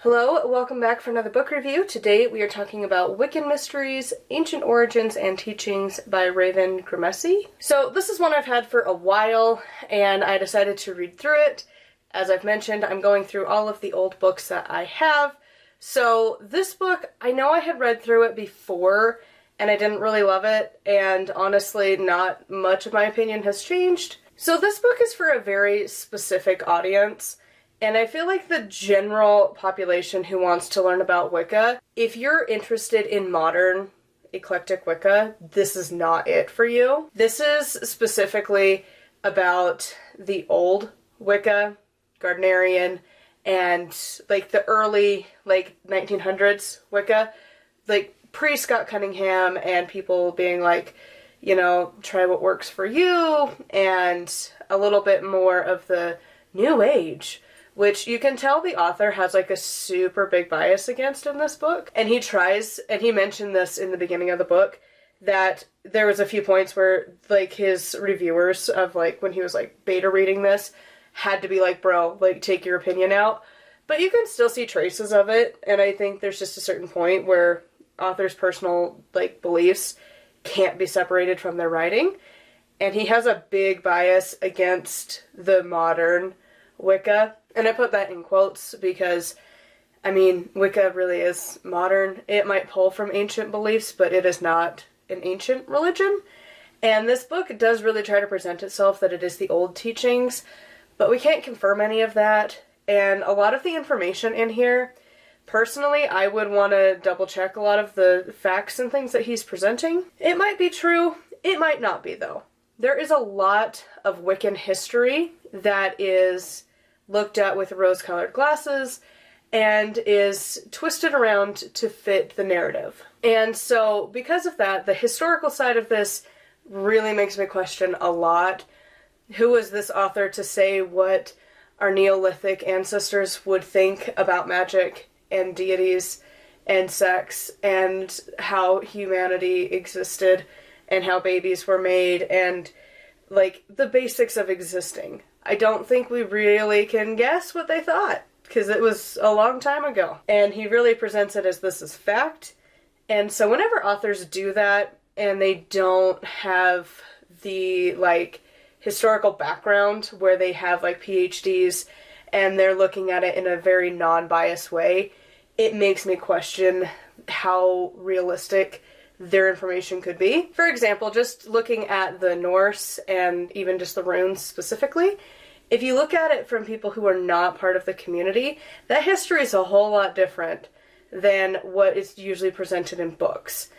Hello, welcome back for another book review. Today we are talking about Wiccan Mysteries, Ancient Origins and Teachings by Grimissi. So this is one I've had for a while, and I decided to read through it. As I've mentioned, I'm going through all of the old books that I have. So this book, I know I had read through it before, and I didn't really love it, and honestly, not much of my opinion has changed. So this book is for a very specific audience. And I feel like the general population who wants to learn about Wicca, if you're interested in modern eclectic Wicca, this is not it for you. This is specifically about the old Wicca, Gardnerian, and like the early 1900s Wicca, like pre-Scott Cunningham, and people being like, you know, try what works for you, and a little bit more of the New Age, which you can tell the author has like a super big bias against in this book. And he tries, and he mentioned this in the beginning of the book, that there was a few points where like his reviewers of like when he was like beta reading this had to be like, bro, like take your opinion out. But you can still see traces of it, and I think there's just a certain point where authors' personal like beliefs can't be separated from their writing. And he has a big bias against the modern Wicca. And I put that in quotes because, I mean, Wicca really is modern. It might pull from ancient beliefs, but it is not an ancient religion. And this book does really try to present itself that it is the old teachings, but we can't confirm any of that. And a lot of the information in here, personally, I would want to double check a lot of the facts and things that he's presenting. It might be true, it might not be though. There is a lot of Wiccan history that is looked at with rose-colored glasses and is twisted around to fit the narrative. And so because of that, the historical side of this really makes me question a lot. Who is this author to say what our Neolithic ancestors would think about magic and deities and sex and how humanity existed and how babies were made and like the basics of existing? I don't think we really can guess what they thought, because it was a long time ago. And he really presents it as this is fact. And so whenever authors do that, and they don't have the, like, historical background where they have, like, PhDs, and they're looking at it in a very non-biased way, it makes me question how realistic their information could be. For example, just looking at the Norse and even just the runes specifically, if you look at it from people who are not part of the community, that history is a whole lot different than what is usually presented in books.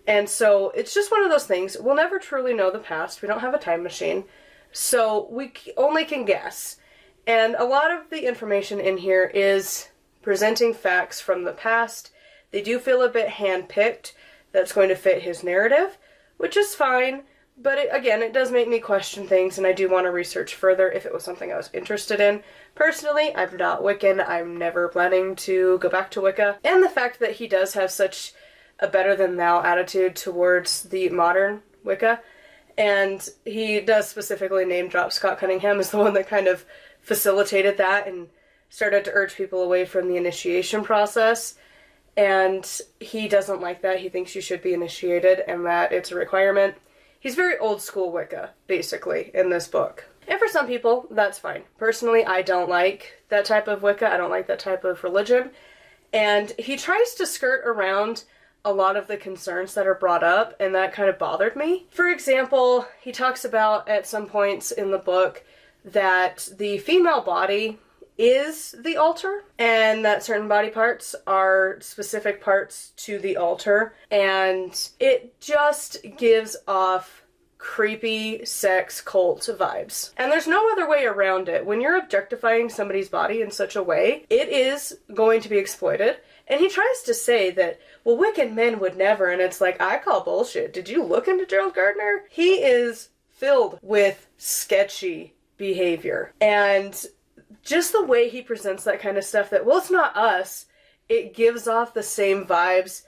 And so it's just one of those things. We'll never truly know the past. We don't have a time machine. So we only can guess. And a lot of the information in here is presenting facts from the past. They do feel a bit hand-picked. That's going to fit his narrative, which is fine. But again, it does make me question things, and I do want to research further if it was something I was interested in. Personally, I'm not Wiccan. I'm never planning to go back to Wicca. And the fact that he does have such a better-than-thou attitude towards the modern Wicca, and he does specifically name drop Scott Cunningham as the one that kind of facilitated that and started to urge people away from the initiation process. And he doesn't like that. He thinks you should be initiated and that it's a requirement. He's very old school Wicca, basically, in this book. And for some people, that's fine. Personally, I don't like that type of Wicca. I don't like that type of religion. And he tries to skirt around a lot of the concerns that are brought up, and that kind of bothered me. For example, he talks about, at some points in the book, that the female body is the altar, and that certain body parts are specific parts to the altar, and it just gives off creepy sex cult vibes. And there's no other way around it. When you're objectifying somebody's body in such a way, it is going to be exploited. And he tries to say that, well, Wiccan men would never, and it's like, I call bullshit. Did you look into Gerald Gardner? He is filled with sketchy behavior. And just the way he presents that kind of stuff, that, well, it's not us, it gives off the same vibes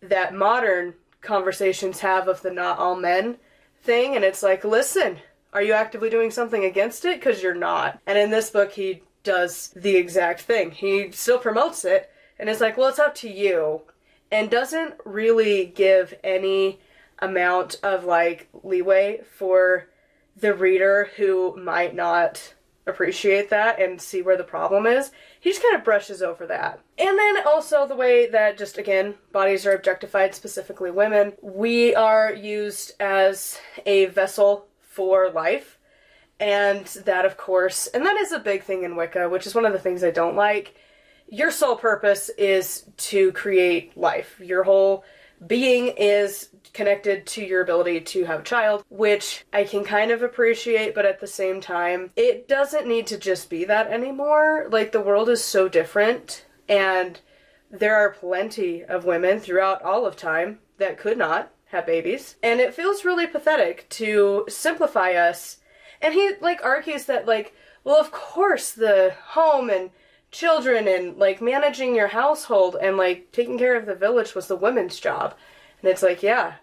that modern conversations have of the not all men thing, and it's like, listen, are you actively doing something against it? Because you're not. And in this book, he does the exact thing. He still promotes it, and it's like, well, it's up to you, and doesn't really give any amount of, like, leeway for the reader who might not appreciate that and see where the problem is. He just kind of brushes over that. And then also the way that, just again, bodies are objectified, specifically women. We are used as a vessel for life, and that, of course, and that is a big thing in Wicca, which is one of the things I don't like. Your sole purpose is to create life. Your whole being is connected to your ability to have a child, which I can kind of appreciate, but at the same time, it doesn't need to just be that anymore. Like, the world is so different, and there are plenty of women throughout all of time that could not have babies, and it feels really pathetic to simplify us. And he, like, argues that, like, well, of course the home and children and, like, managing your household and, like, taking care of the village was the women's job. And it's like, yeah,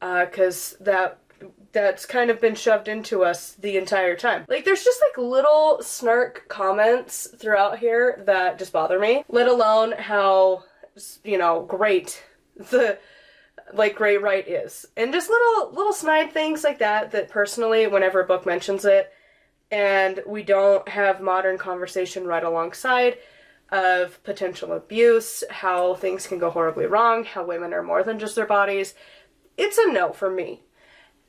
because that's kind of been shoved into us the entire time. Like, there's just, like, little snark comments throughout here that just bother me, let alone how, you know, great the, like, Grey Right is. And just little snide things like that personally, whenever a book mentions it, and we don't have modern conversation right alongside of potential abuse, how things can go horribly wrong, how women are more than just their bodies, it's a no for me.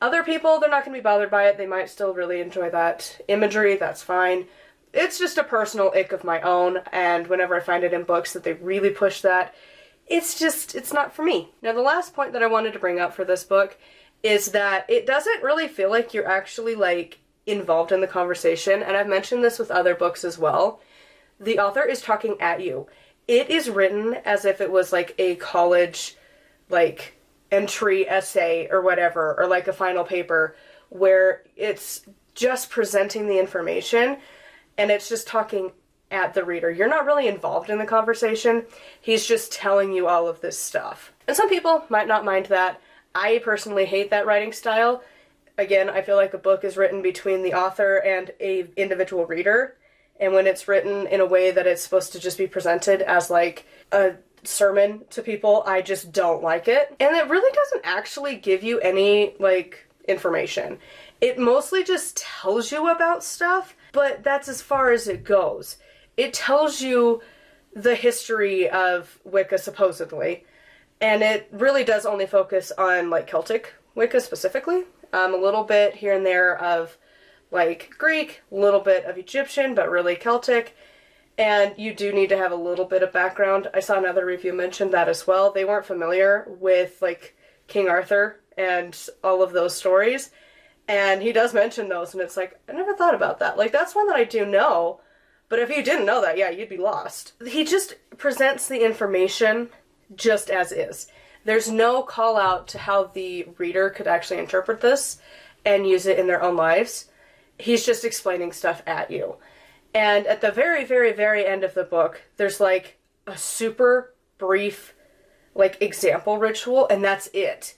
Other people, they're not going to be bothered by it. They might still really enjoy that imagery. That's fine. It's just a personal ick of my own, and whenever I find it in books that they really push that, it's not for me. Now, the last point that I wanted to bring up for this book is that it doesn't really feel like you're actually, like, involved in the conversation, and I've mentioned this with other books as well. The author is talking at you. It is written as if it was, like, a college, like, entry essay or whatever, or like a final paper, where it's just presenting the information and it's just talking at the reader. You're not really involved in the conversation. He's just telling you all of this stuff. And some people might not mind that. I personally hate that writing style. Again, I feel like a book is written between the author and a individual reader, and when it's written in a way that it's supposed to just be presented as, like, a sermon to people, I just don't like it. And it really doesn't actually give you any, like, information. It mostly just tells you about stuff, but that's as far as it goes. It tells you the history of Wicca, supposedly, and it really does only focus on, like, Celtic Wicca specifically. A little bit here and there of, like, Greek, a little bit of Egyptian, but really Celtic. And you do need to have a little bit of background. I saw another review mention that as well. They weren't familiar with, like, King Arthur and all of those stories. And he does mention those, and it's like, I never thought about that. Like, that's one that I do know, but if you didn't know that, yeah, you'd be lost. He just presents the information just as is. There's no call out to how the reader could actually interpret this and use it in their own lives. He's just explaining stuff at you. And at the very, very, very end of the book, there's, like, a super brief, like, example ritual, and that's it.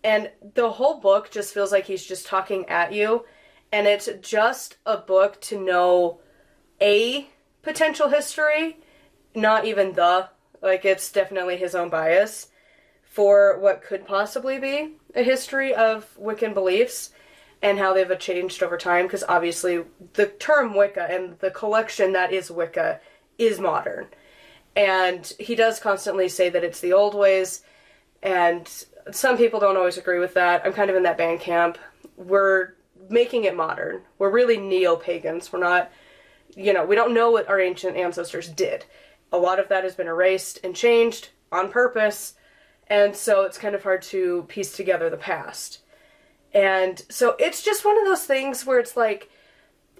And the whole book just feels like he's just talking at you, and it's just a book to know a potential history, not even the, like, it's definitely his own bias for what could possibly be a history of Wiccan beliefs and how they've changed over time, because obviously the term Wicca and the collection that is Wicca is modern. And he does constantly say that it's the old ways, and some people don't always agree with that. I'm kind of in that band camp. We're making it modern. We're really neo-pagans. We're not, you know, we don't know what our ancient ancestors did. A lot of that has been erased and changed on purpose, and so it's kind of hard to piece together the past. And so it's just one of those things where it's like,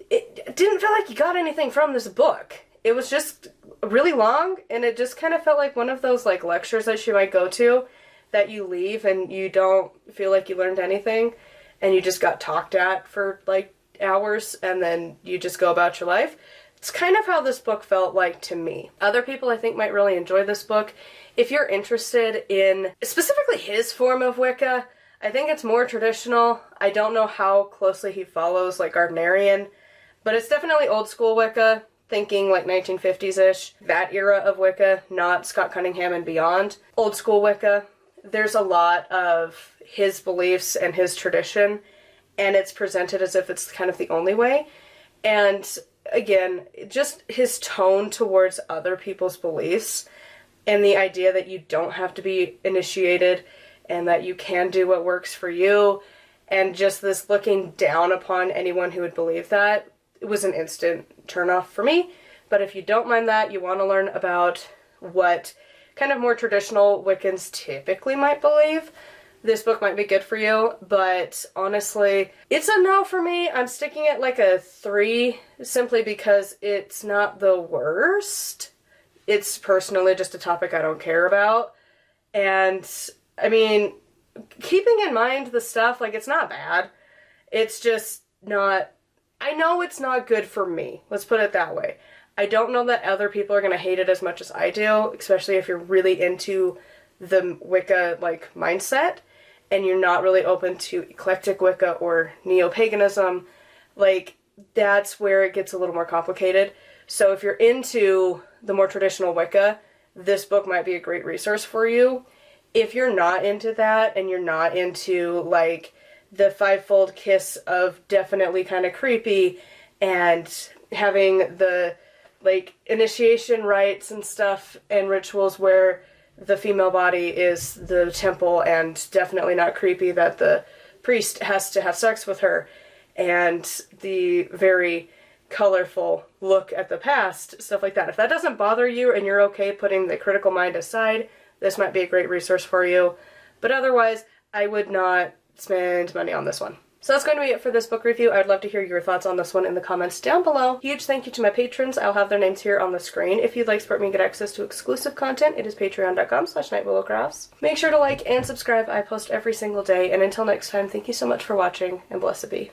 it didn't feel like you got anything from this book. It was just really long, and it just kind of felt like one of those, like, lectures that you might go to that you leave and you don't feel like you learned anything, and you just got talked at for, like, hours, and then you just go about your life. It's kind of how this book felt like to me. Other people, I think, might really enjoy this book. If you're interested in specifically his form of Wicca, I think it's more traditional. I don't know how closely he follows, like, Gardnerian, but it's definitely old school Wicca, thinking like 1950s-ish, that era of Wicca, not Scott Cunningham and beyond. Old school Wicca, there's a lot of his beliefs and his tradition, and it's presented as if it's kind of the only way. And again, just his tone towards other people's beliefs and the idea that you don't have to be initiated and that you can do what works for you, and just this looking down upon anyone who would believe that, it was an instant turnoff for me. But if you don't mind that, you want to learn about what kind of more traditional Wiccans typically might believe, this book might be good for you. But honestly, it's a no for me. I'm sticking it like a 3, simply because it's not the worst. It's personally just a topic I don't care about. And, I mean, keeping in mind the stuff, like, it's not bad. It's just not... I know it's not good for me. Let's put it that way. I don't know that other people are going to hate it as much as I do, especially if you're really into the Wicca, like, mindset, and you're not really open to eclectic Wicca or neo-paganism. Like, that's where it gets a little more complicated. So if you're into the more traditional Wicca, this book might be a great resource for you. If you're not into that, and you're not into, like, the fivefold kiss of definitely kind of creepy, and having the, like, initiation rites and stuff and rituals where the female body is the temple and definitely not creepy that the priest has to have sex with her, and the very colorful look at the past, stuff like that. If that doesn't bother you and you're okay putting the critical mind aside, this might be a great resource for you. But otherwise, I would not spend money on this one. So that's going to be it for this book review. I would love to hear your thoughts on this one in the comments down below. Huge thank you to my patrons. I'll have their names here on the screen. If you'd like to support me and get access to exclusive content, it is patreon.com/nightwillowcrafts. Make sure to like and subscribe. I post every single day. And until next time, thank you so much for watching, and blessed be.